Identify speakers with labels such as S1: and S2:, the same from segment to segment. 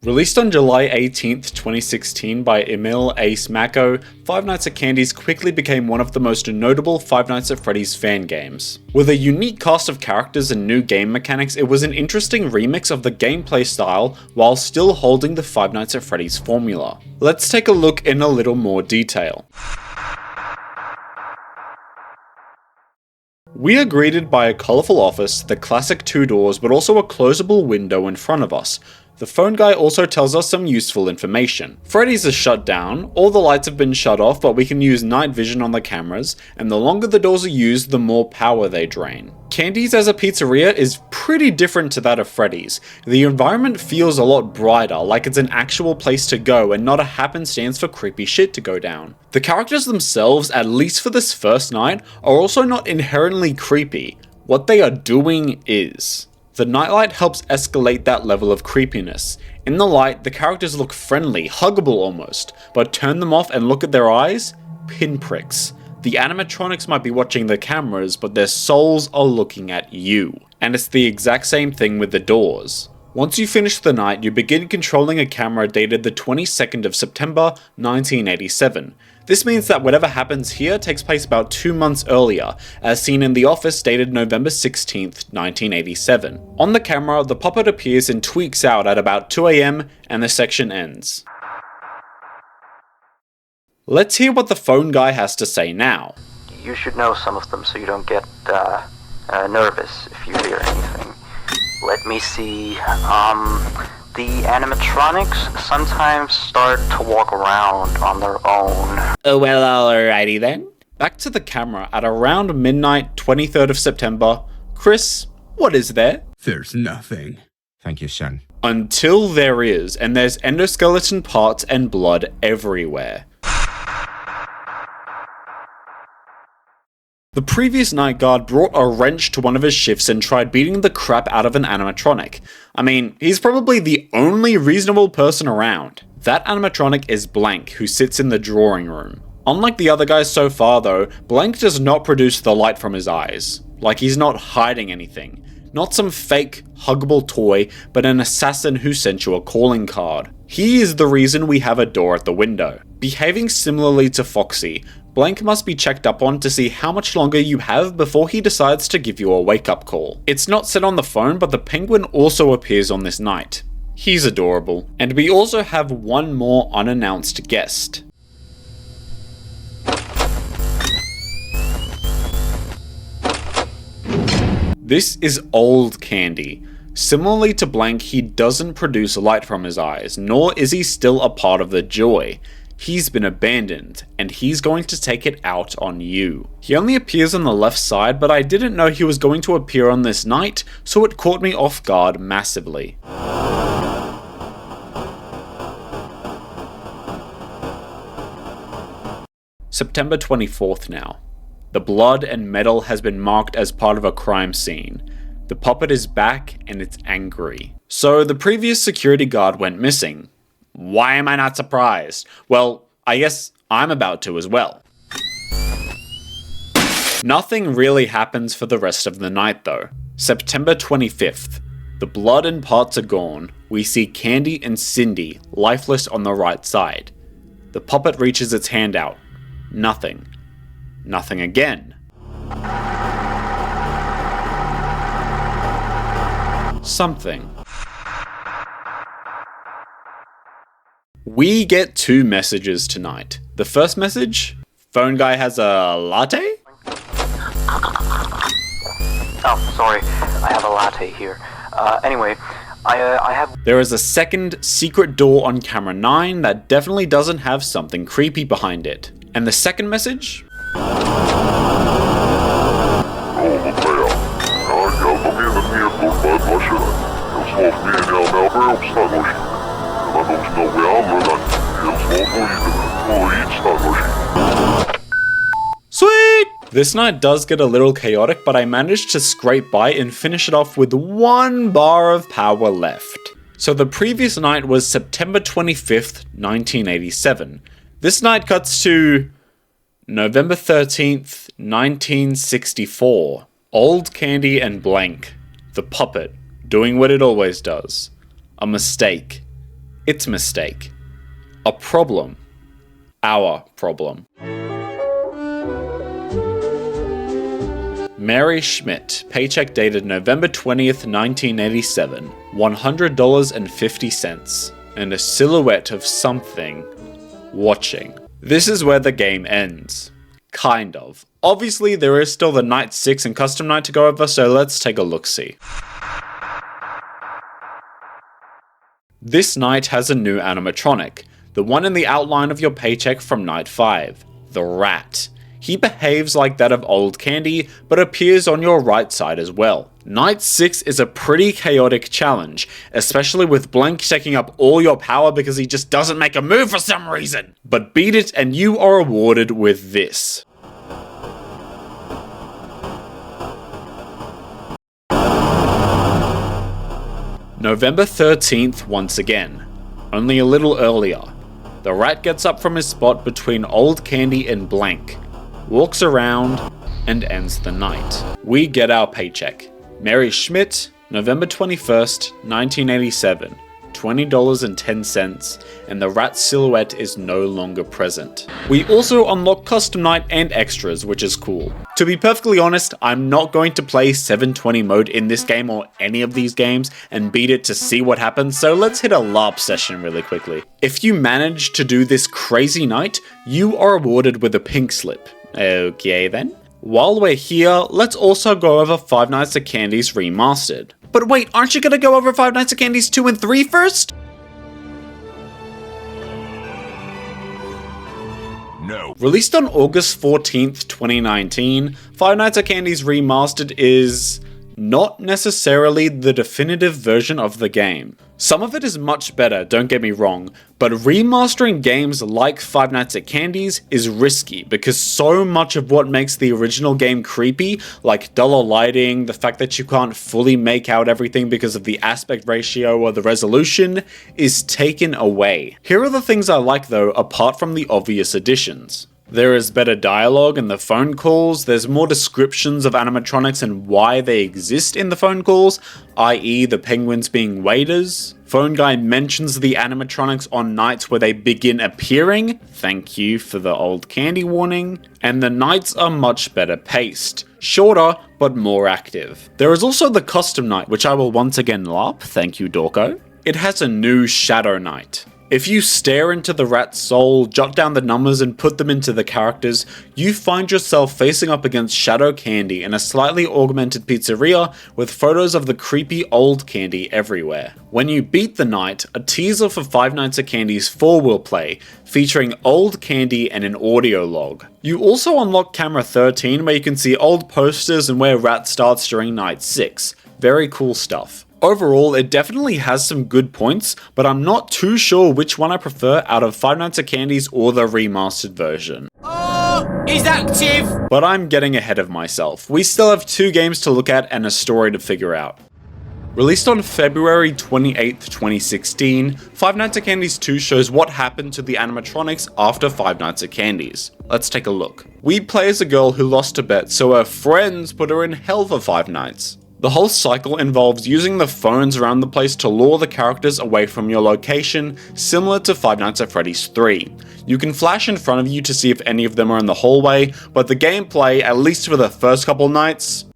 S1: Released on July 18th, 2016 by Emil Ace Mako, Five Nights at Candy's quickly became one of the most notable Five Nights at Freddy's fan games. With a unique cast of characters and new game mechanics, it was an interesting remix of the gameplay style while still holding the Five Nights at Freddy's formula. Let's take a look in a little more detail. We are greeted by a colourful office, the classic two doors, but also a closable window in front of us. The phone guy also tells us some useful information. Freddy's is shut down, all the lights have been shut off, but we can use night vision on the cameras, and the longer the doors are used, the more power they drain. Candy's as a pizzeria is pretty different to that of Freddy's. The environment feels a lot brighter, like it's an actual place to go and not a happenstance for creepy shit to go down. The characters themselves, at least for this first night, are also not inherently creepy. What they are doing is. The nightlight helps escalate that level of creepiness. In the light, the characters look friendly, huggable almost, but turn them off and look at their eyes? Pinpricks. The animatronics might be watching the cameras, but their souls are looking at you. And it's the exact same thing with the doors. Once you finish the night, you begin controlling a camera dated the 22nd of September, 1987. This means that whatever happens here takes place about 2 months earlier, as seen in The Office dated November 16th, 1987. On the camera, the puppet appears and tweaks out at about 2 AM and the section ends. Let's hear what the phone guy has to say now.
S2: You should know some of them so you don't get nervous if you hear anything. Let me see, the animatronics sometimes start to walk around on their own.
S1: Oh well, alrighty then. Back to the camera at around midnight, 23rd of September. Chris, what is there?
S3: There's nothing.
S4: Thank you, son.
S1: Until there is, and there's endoskeleton parts and blood everywhere. The previous night guard brought a wrench to one of his shifts and tried beating the crap out of an animatronic. I mean, he's probably the only reasonable person around. That animatronic is Blank, who sits in the drawing room. Unlike the other guys so far though, Blank does not produce the light from his eyes. Like he's not hiding anything. Not some fake, huggable toy, but an assassin who sent you a calling card. He is the reason we have a door at the window. Behaving similarly to Foxy, Blank must be checked up on to see how much longer you have before he decides to give you a wake-up call. It's not said on the phone, but the penguin also appears on this night. He's adorable. And we also have one more unannounced guest. This is Old Candy. Similarly to Blank, he doesn't produce light from his eyes, nor is he still a part of the joy. He's been abandoned, and he's going to take it out on you. He only appears on the left side, but I didn't know he was going to appear on this night, so it caught me off guard massively. September 24th now. The blood and metal has been marked as part of a crime scene. The puppet is back and it's angry. So the previous security guard went missing. Why am I not surprised? Well, I guess I'm about to as well. Nothing really happens for the rest of the night though. September 25th. The blood and parts are gone. We see Candy and Cindy, lifeless on the right side. The puppet reaches its hand out. Nothing. Nothing again. Something. We get 2 messages tonight. The first message, phone guy has a latte?
S2: Oh, sorry, I have a latte here. Anyway, I have...
S1: There is a second secret door on camera 9 that definitely doesn't have something creepy behind it. And the second message? Sweet! This night does get a little chaotic, but I managed to scrape by and finish it off with 1 bar of power left. So the previous night was September 25th, 1987. This night cuts to November 13th, 1964. Old Candy and Blank. The puppet, doing what it always does. A mistake. Its mistake. A problem. Our problem. Mary Schmidt, paycheck dated November 20th, 1987, $100.50, and a silhouette of something watching. This is where the game ends. Kind of. Obviously, there is still the Night 6 and Custom Night to go over, so let's take a look-see. This night has a new animatronic, the one in the outline of your paycheck from Night 5, the Rat. He behaves like that of Old Candy, but appears on your right side as well. Night 6 is a pretty chaotic challenge, especially with Blank taking up all your power because he just doesn't make a move for some reason. But beat it and you are awarded with this. November 13th once again, only a little earlier. The Rat gets up from his spot between Old Candy and Blank, walks around, and ends the night. We get our paycheck. Mary Schmidt, November 21st, 1987, $20.10, and the Rat silhouette is no longer present. We also unlock Custom Night and extras, which is cool. To be perfectly honest, I'm not going to play 720 mode in this game or any of these games and beat it to see what happens, so let's hit a LARP session really quickly. If you manage to do this crazy night, you are awarded with a pink slip. Okay then. While we're here, let's also go over Five Nights at Candy's Remastered. But wait, aren't you gonna go over Five Nights at Candy's 2 and 3 first? No. Released on August 14th, 2019, Five Nights at Candy's Remastered is not necessarily the definitive version of the game. Some of it is much better, don't get me wrong, but remastering games like Five Nights at Candy's is risky because so much of what makes the original game creepy, like duller lighting, the fact that you can't fully make out everything because of the aspect ratio or the resolution, is taken away. Here are the things I like though, apart from the obvious additions. There is better dialogue in the phone calls, there's more descriptions of animatronics and why they exist in the phone calls, i.e. the penguins being waiters. Phone Guy mentions the animatronics on nights where they begin appearing, thank you for the Old Candy warning, and the nights are much better paced. Shorter, but more active. There is also the Custom Night, which I will once again LARP, thank you Dorko. It has a new Shadow Night. If you stare into the Rat's soul, jot down the numbers and put them into the characters, you find yourself facing up against Shadow Candy in a slightly augmented pizzeria with photos of the creepy Old Candy everywhere. When you beat the night, a teaser for Five Nights at Candy's 4 will play, featuring Old Candy and an audio log. You also unlock Camera 13 where you can see old posters and where Rat starts during Night 6. Very cool stuff. Overall, it definitely has some good points, but I'm not too sure which one I prefer out of Five Nights at Candy's or the remastered version.
S3: Oh, he's active!
S1: But I'm getting ahead of myself. We still have 2 games to look at and a story to figure out. Released on February 28th, 2016, Five Nights at Candy's 2 shows what happened to the animatronics after Five Nights at Candy's. Let's take a look. We play as a girl who lost a bet, so her friends put her in hell for 5 nights. The whole cycle involves using the phones around the place to lure the characters away from your location, similar to Five Nights at Freddy's 3. You can flash in front of you to see if any of them are in the hallway, but the gameplay, at least for the first couple nights,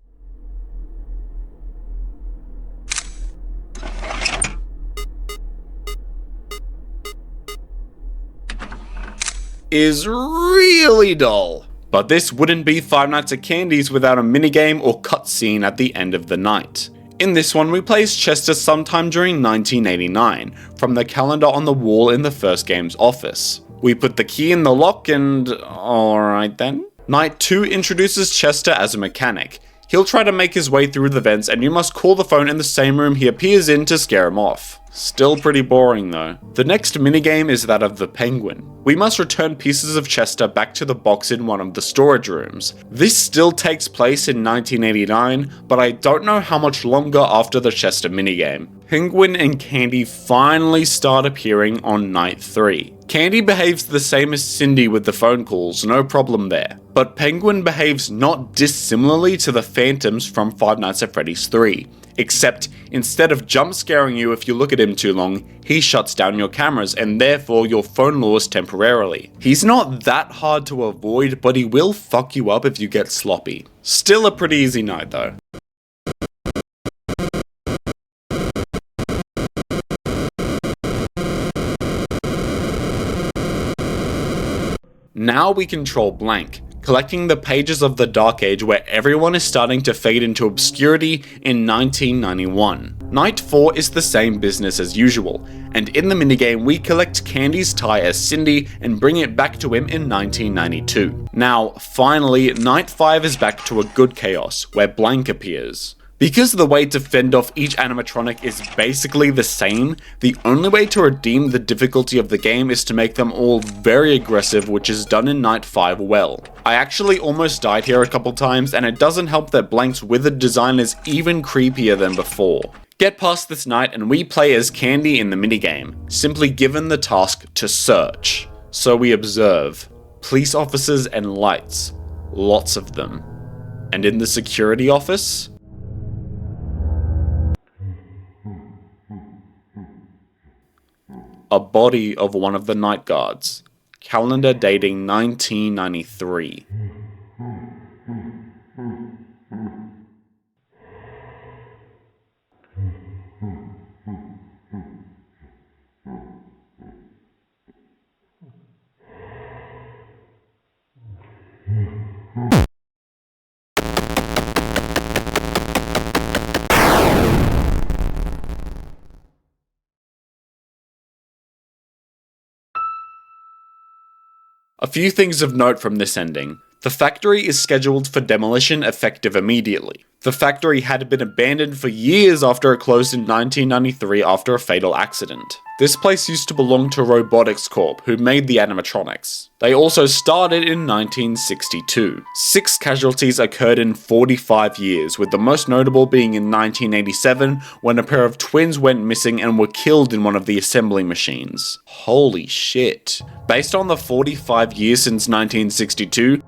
S1: is really dull. But this wouldn't be Five Nights at Candy's without a minigame or cutscene at the end of the night. In this one, we play as Chester sometime during 1989, from the calendar on the wall in the first game's office. We put the key in the lock and... alright then. Night 2 introduces Chester as a mechanic. He'll try to make his way through the vents and you must call the phone in the same room he appears in to scare him off. Still pretty boring though. The next minigame is that of the penguin. We must return pieces of Chester back to the box in one of the storage rooms. This still takes place in 1989, but I don't know how much longer after the Chester minigame. Penguin and Candy finally start appearing on night 3. Candy behaves the same as Cindy with the phone calls, no problem there. But Penguin behaves not dissimilarly to the phantoms from Five Nights at Freddy's 3. Except, instead of jump scaring you if you look at him too long, he shuts down your cameras and therefore your phone laws temporarily. He's not that hard to avoid, but he will fuck you up if you get sloppy. Still a pretty easy night though. Now we control Blank, collecting the pages of the Dark Age where everyone is starting to fade into obscurity in 1991. Night 4 is the same business as usual, and in the minigame we collect Candy's tie as Cindy and bring it back to him in 1992. Now, finally, Night 5 is back to a good chaos, where Blank appears. Because the way to fend off each animatronic is basically the same, the only way to redeem the difficulty of the game is to make them all very aggressive, which is done in Night 5 well. I actually almost died here a couple times, and it doesn't help that Blank's withered design is even creepier than before. Get past this night and we play as Candy in the minigame, simply given the task to search. So we observe police officers and lights, lots of them. And in the security office, a body of one of the night guards, calendar dating 1993. A few things of note from this ending. The factory is scheduled for demolition effective immediately. The factory had been abandoned for years after it closed in 1993 after a fatal accident. This place used to belong to Robotics Corp, who made the animatronics. They also started in 1962. 6 casualties occurred in 45 years, with the most notable being in 1987 when a pair of twins went missing and were killed in one of the assembly machines. Holy shit. Based on the 45 years since 1962,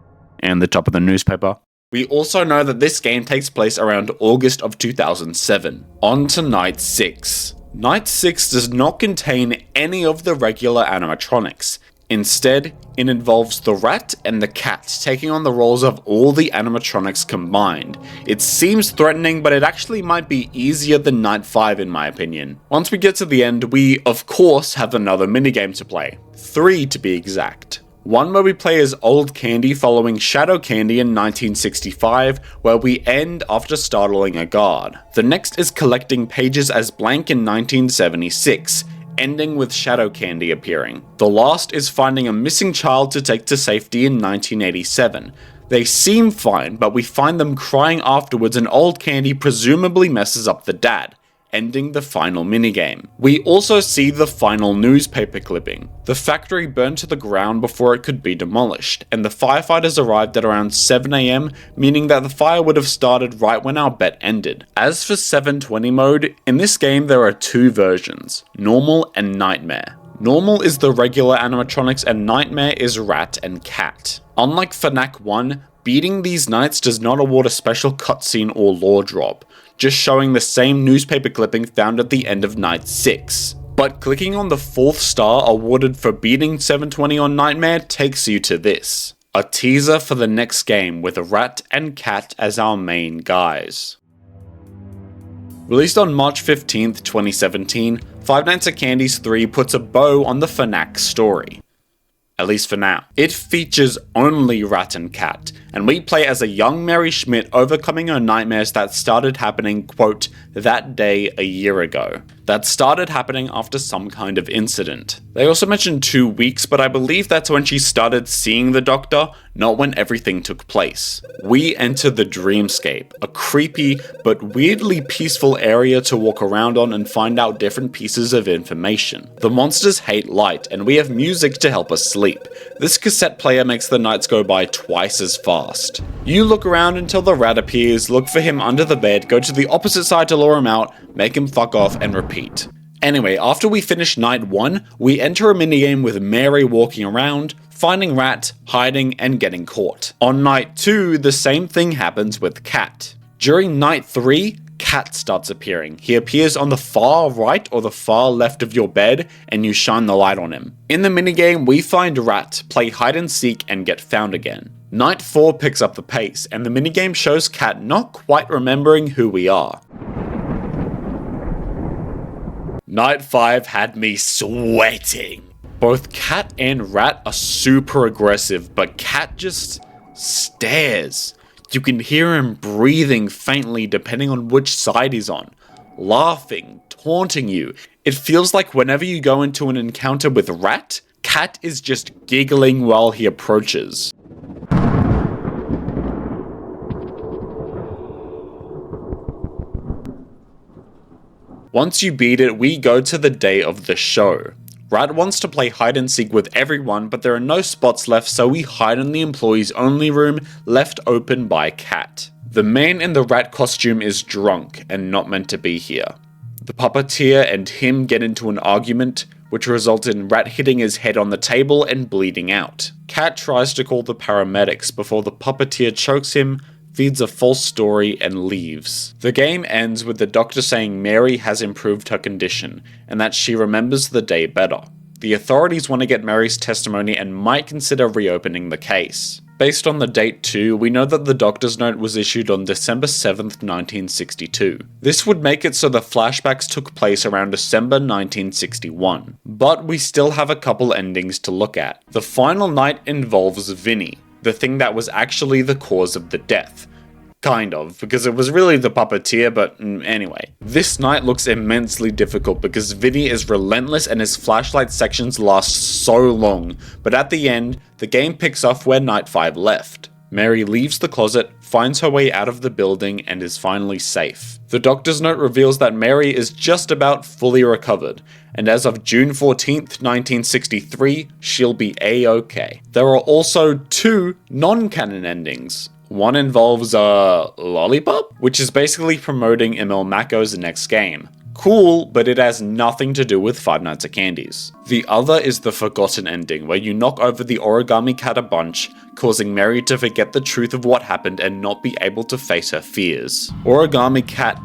S1: and the top of the newspaper, we also know that this game takes place around August of 2007. On to Night 6. Night 6 does not contain any of the regular animatronics. Instead, it involves the rat and the cat taking on the roles of all the animatronics combined. It seems threatening, but it actually might be easier than Night 5 in my opinion. Once we get to the end, we of course have another minigame to play. 3 to be exact. One where we play as Old Candy following Shadow Candy in 1965, where we end after startling a guard. The next is collecting pages as Blank in 1976, ending with Shadow Candy appearing. The last is finding a missing child to take to safety in 1987. They seem fine, but we find them crying afterwards and Old Candy presumably messes up the dad, ending the final minigame. We also see the final newspaper clipping. The factory burned to the ground before it could be demolished, and the firefighters arrived at around 7 AM, meaning that the fire would have started right when our bet ended. As for 720 mode, in this game there are 2 versions, Normal and Nightmare. Normal is the regular animatronics and Nightmare is Rat and Cat. Unlike FNAC 1, beating these knights does not award a special cutscene or lore drop, just showing the same newspaper clipping found at the end of Night 6. But clicking on the 4th star awarded for beating 720 on Nightmare takes you to this. A teaser for the next game with Rat and Cat as our main guys. Released on March 15th, 2017, Five Nights at Candy's 3 puts a bow on the FNAC story. At least for now. It features only Rat and Cat, and we play as a young Mary Schmidt overcoming her nightmares that started happening, quote, that day a year ago. That started happening after some kind of incident. They also mentioned 2 weeks, but I believe that's when she started seeing the doctor, not when everything took place. We enter the Dreamscape, a creepy but weirdly peaceful area to walk around on and find out different pieces of information. The monsters hate light, and we have music to help us sleep. This cassette player makes the nights go by twice as fast. You look around until the rat appears, look for him under the bed, go to the opposite side to lure him out, make him fuck off, and repeat. Anyway, after we finish Night 1, we enter a minigame with Mary walking around, finding Rat, hiding, and getting caught. On Night 2, the same thing happens with Cat. During Night 3, Cat starts appearing. He appears on the far right or the far left of your bed, and you shine the light on him. In the minigame, we find Rat, play hide and seek, and get found again. Night 4 picks up the pace, and the minigame shows Cat not quite remembering who we are. Night 5 had me sweating. Both Cat and Rat are super aggressive, but Cat just stares. You can hear him breathing faintly depending on which side he's on, laughing, taunting you. It feels like whenever you go into an encounter with Rat, Cat is just giggling while he approaches. Once you beat it, we go to the day of the show. Rat wants to play hide and seek with everyone, but there are no spots left, so we hide in the employees only room left open by Cat. The man in the rat costume is drunk and not meant to be here. The puppeteer and him get into an argument, which results in Rat hitting his head on the table and bleeding out. Cat tries to call the paramedics before the puppeteer chokes him, feeds a false story, and leaves. The game ends with the doctor saying Mary has improved her condition, and that she remembers the day better. The authorities want to get Mary's testimony and might consider reopening the case. Based on the date too, we know that the doctor's note was issued on December 7th, 1962. This would make it so the flashbacks took place around December 1961. But we still have a couple endings to look at. The final night involves Vinny, the thing that was actually the cause of the death. Kind of, because it was really the puppeteer, but anyway. This night looks immensely difficult because Vinny is relentless and his flashlight sections last so long, but at the end, the game picks off where Night 5 left. Mary leaves the closet, finds her way out of the building, and is finally safe. The doctor's note reveals that Mary is just about fully recovered, and as of June 14th, 1963, she'll be A-OK. There are also 2 non-canon endings. One involves a lollipop, which is basically promoting Emil Mako's next game. Cool, but it has nothing to do with Five Nights at Candy's. The other is the forgotten ending, where you knock over the origami cat a bunch, causing Mary to forget the truth of what happened and not be able to face her fears. Origami cat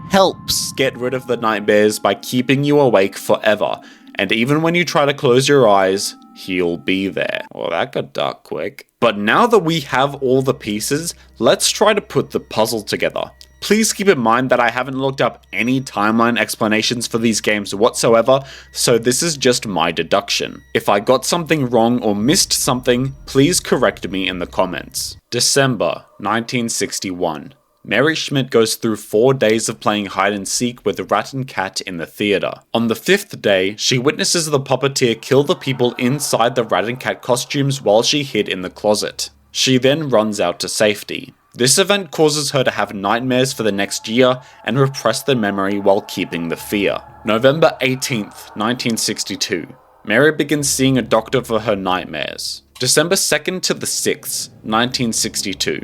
S1: helps get rid of the nightmares by keeping you awake forever, and even when you try to close your eyes, he'll be there. Well, that got dark quick. But now that we have all the pieces, let's try to put the puzzle together. Please keep in mind that I haven't looked up any timeline explanations for these games whatsoever, so this is just my deduction. If I got something wrong or missed something, please correct me in the comments. December 1961. Mary Schmidt goes through 4 days of playing hide and seek with Rat and Cat in the theater. On the 5th day, she witnesses the puppeteer kill the people inside the Rat and Cat costumes while she hid in the closet. She then runs out to safety. This event causes her to have nightmares for the next year and repress the memory while keeping the fear. November 18th, 1962. Mary begins seeing a doctor for her nightmares. December 2nd to the 6th, 1962.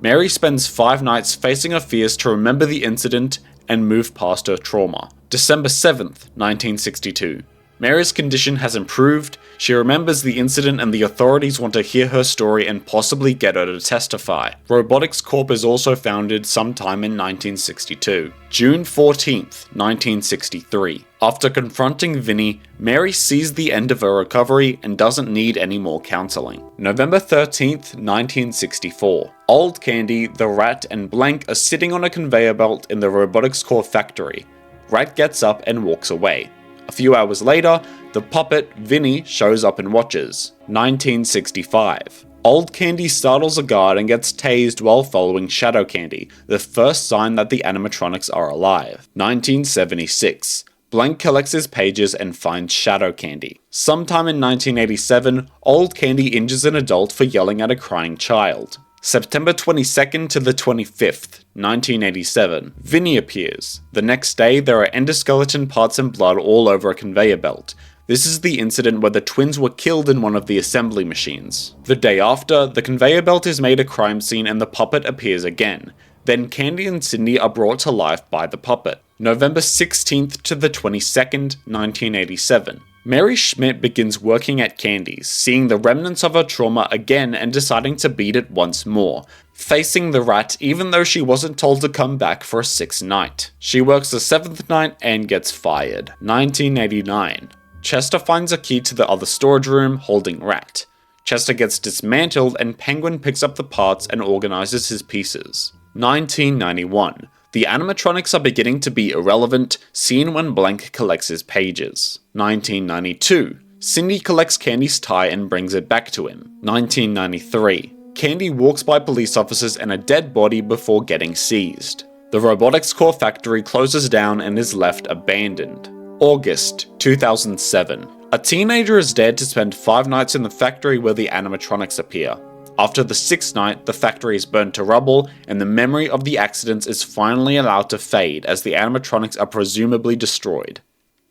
S1: Mary spends 5 nights facing her fears to remember the incident and move past her trauma. December 7th, 1962. Mary's condition has improved, she remembers the incident and the authorities want to hear her story and possibly get her to testify. Robotics Corp is also founded sometime in 1962. June 14th, 1963. After confronting Vinny, Mary sees the end of her recovery and doesn't need any more counseling. November 13th, 1964. Old Candy, the Rat, and Blank are sitting on a conveyor belt in the Robotics Corp factory. Rat gets up and walks away. A few hours later, the puppet, Vinny, shows up and watches. 1965. Old Candy startles a guard and gets tased while following Shadow Candy, the first sign that the animatronics are alive. 1976. Blank collects his pages and finds Shadow Candy. Sometime in 1987, Old Candy injures an adult for yelling at a crying child. September 22nd to the 25th, 1987. Vinny appears. The next day, there are endoskeleton parts and blood all over a conveyor belt. This is the incident where the twins were killed in one of the assembly machines. The day after, the conveyor belt is made a crime scene and the puppet appears again. Then Candy and Cindy are brought to life by the puppet. November 16th to the 22nd, 1987. Mary Schmidt begins working at Candy's, seeing the remnants of her trauma again and deciding to beat it once more, facing the rat even though she wasn't told to come back for a 6th night. She works the 7th night and gets fired. 1989. Chester finds a key to the other storage room holding Rat. Chester gets dismantled and Penguin picks up the parts and organizes his pieces. 1991. The animatronics are beginning to be irrelevant, seen when Blank collects his pages. 1992. Cindy collects Candy's tie and brings it back to him. 1993. Candy walks by police officers and a dead body before getting seized. The robotics core factory closes down and is left abandoned. August 2007. A teenager is dared to spend 5 nights in the factory where the animatronics appear. After the 6th night, the factory is burned to rubble, and the memory of the accidents is finally allowed to fade as the animatronics are presumably destroyed.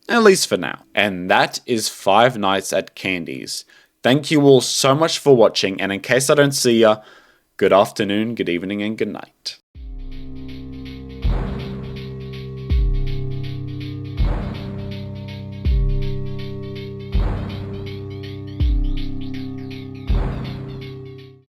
S1: At least for now. And that is 5 Nights at Candy's. Thank you all so much for watching, and in case I don't see ya, good afternoon, good evening, and good night.